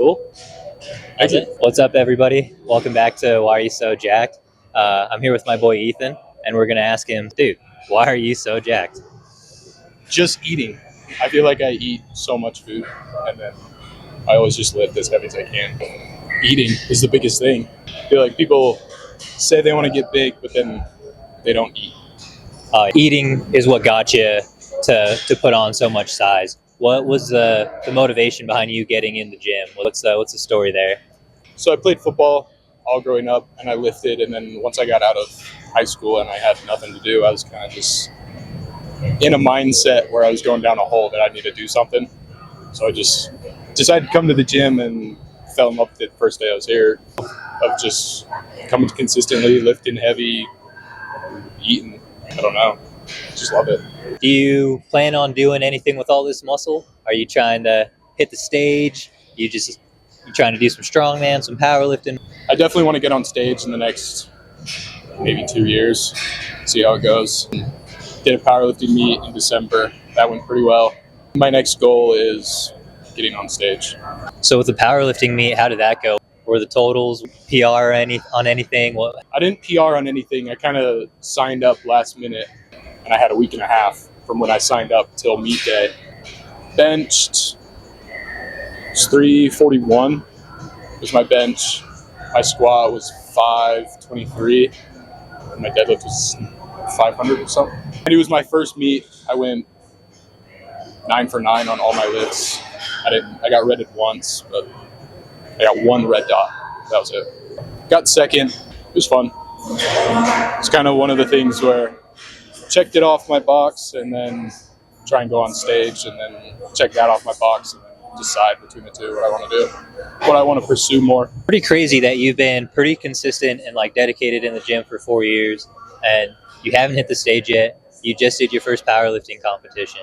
Cool. That's it. What's up, everybody? Welcome back to Why Are You So Jacked? I'm here with my boy Ethan, and we're going to ask him, dude, why are you so jacked? Just eating. I feel like I eat so much food, and then I always just lift as heavy as I can. Eating is the biggest thing. I feel like people say they want to get big, but then they don't eat. Eating is what got you to put on so much size. What was the motivation behind you getting in the gym? What's the story there? So I played football all growing up, and I lifted, and then once I got out of high school and I had nothing to do, I was kind of just in a mindset where I was going down a hole that I need to do something. So I just decided to come to the gym and fell in love with it the first day I was here, of just coming consistently, lifting heavy, eating. I don't know. Just love it. Do you plan on doing anything with all this muscle? Are you trying to hit the stage? You trying to do some strongman, some powerlifting? I definitely want to get on stage in the next maybe 2 years, see how it goes. Did a powerlifting meet in December. That went pretty well. My next goal is getting on stage. So with the powerlifting meet, how did that go? Were the totals PR on anything? What? I didn't PR on anything. I kind of signed up last minute, and I had a week and a half from when I signed up till meet day. Benched 341 was my bench. My squat was 523, and my deadlift was 500 or something. And it was my first meet. I went 9 for 9 on all my lifts. I got redded once, but I got one red dot. That was it. Got second. It was fun. It's kind of one of the things where checked it off my box and then try and go on stage and then check that off my box and then decide between the two what I want to do, what I want to pursue more. Pretty crazy that you've been pretty consistent and dedicated in the gym for 4 years and you haven't hit the stage yet. You just did your first powerlifting competition.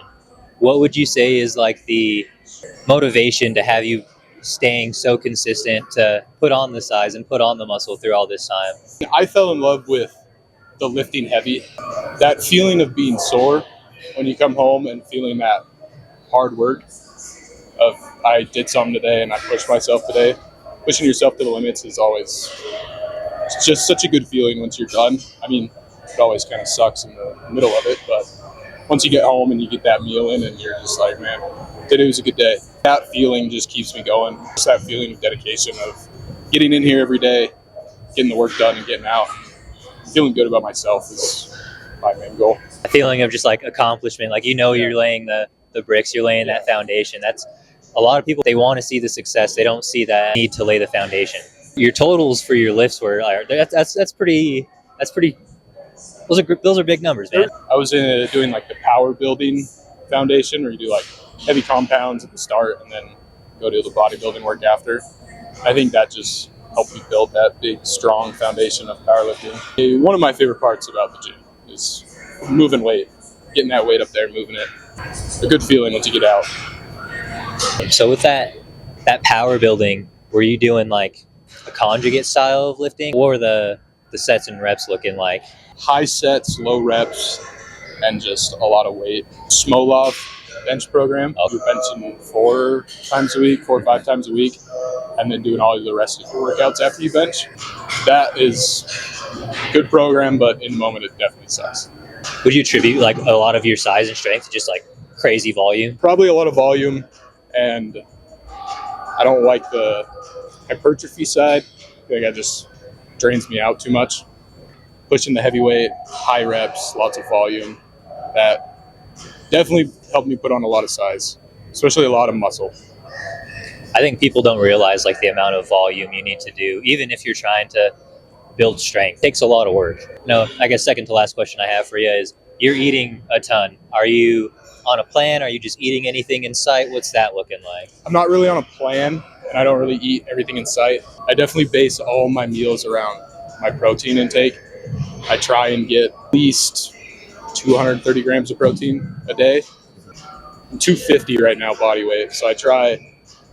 What would you say is the motivation to have you staying so consistent to put on the size and put on the muscle through all this time? I fell in love with the lifting heavy. That feeling of being sore when you come home and feeling that hard work of I did something today and I pushed myself today. Pushing yourself to the limits is always just such a good feeling once you're done. I mean, it always kind of sucks in the middle of it, but once you get home and you get that meal in and you're just like, man, today was a good day. That feeling just keeps me going. It's that feeling of dedication of getting in here every day, getting the work done and getting out. Feeling good about myself is my main goal. A feeling of just accomplishment, you're laying the bricks, you're laying that foundation. That's a lot of people, they want to see the success. They don't see that need to lay the foundation. Your totals for your lifts were, that's pretty, those are big numbers, man. I was doing the power building foundation where you do heavy compounds at the start and then go do the bodybuilding work after. I think that just helped me build that big, strong foundation of powerlifting. One of my favorite parts about the gym is moving weight, getting that weight up there, moving it. A good feeling once you get out. So with that power building, were you doing a conjugate style of lifting? What were the sets and reps looking like? High sets, low reps, and just a lot of weight. Smolov bench program. We're benching 4 or 5 times a week, and then doing all of the rest of your workouts after you bench. That is a good program, but in the moment it definitely sucks. Would you attribute a lot of your size and strength to just crazy volume? Probably a lot of volume, and I don't like the hypertrophy side. I feel like that just drains me out too much. Pushing the heavyweight, high reps, lots of volume, that definitely helped me put on a lot of size, especially a lot of muscle. I think people don't realize the amount of volume you need to do, even if you're trying to build strength. It takes a lot of work. No, I guess second to last question I have for you is, you're eating a ton. Are you on a plan? Are you just eating anything in sight? What's that looking like? I'm not really on a plan, and I don't really eat everything in sight. I definitely base all my meals around my protein intake. I try and get at least 230 grams of protein a day. I'm 250 right now body weight, so I try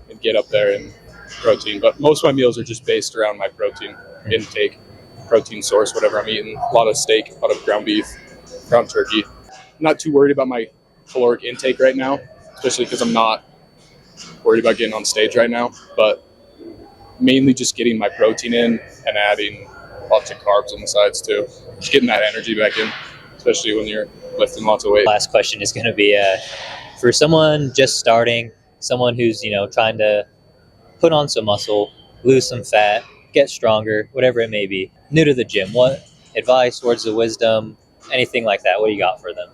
and get up there in protein. But most of my meals are just based around my protein intake, protein source, whatever I'm eating. A lot of steak, a lot of ground beef, ground turkey. I'm not too worried about my caloric intake right now, especially because I'm not worried about getting on stage right now. But mainly just getting my protein in and adding lots of carbs on the sides too. Just getting that energy back in, especially when you're lifting lots of weight. Last question is going to be for someone just starting, someone who's trying to put on some muscle, lose some fat, get stronger, whatever it may be, new to the gym. What advice, words of wisdom, anything like that? What do you got for them?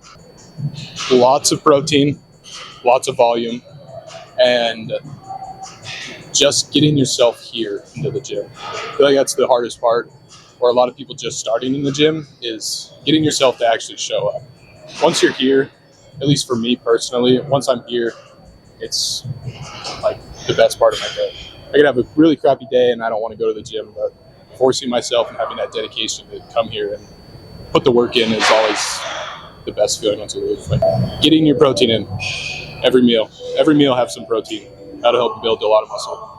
Lots of protein, lots of volume, and just getting yourself here into the gym. I feel like that's the hardest part, or a lot of people just starting in the gym, is getting yourself to actually show up. Once you're here, at least for me personally, once I'm here, it's like the best part of my day. I could have a really crappy day and I don't want to go to the gym, but forcing myself and having that dedication to come here and put the work in is always the best feeling once you leave. Like getting your protein in every meal. Every meal have some protein. That'll help you build a lot of muscle.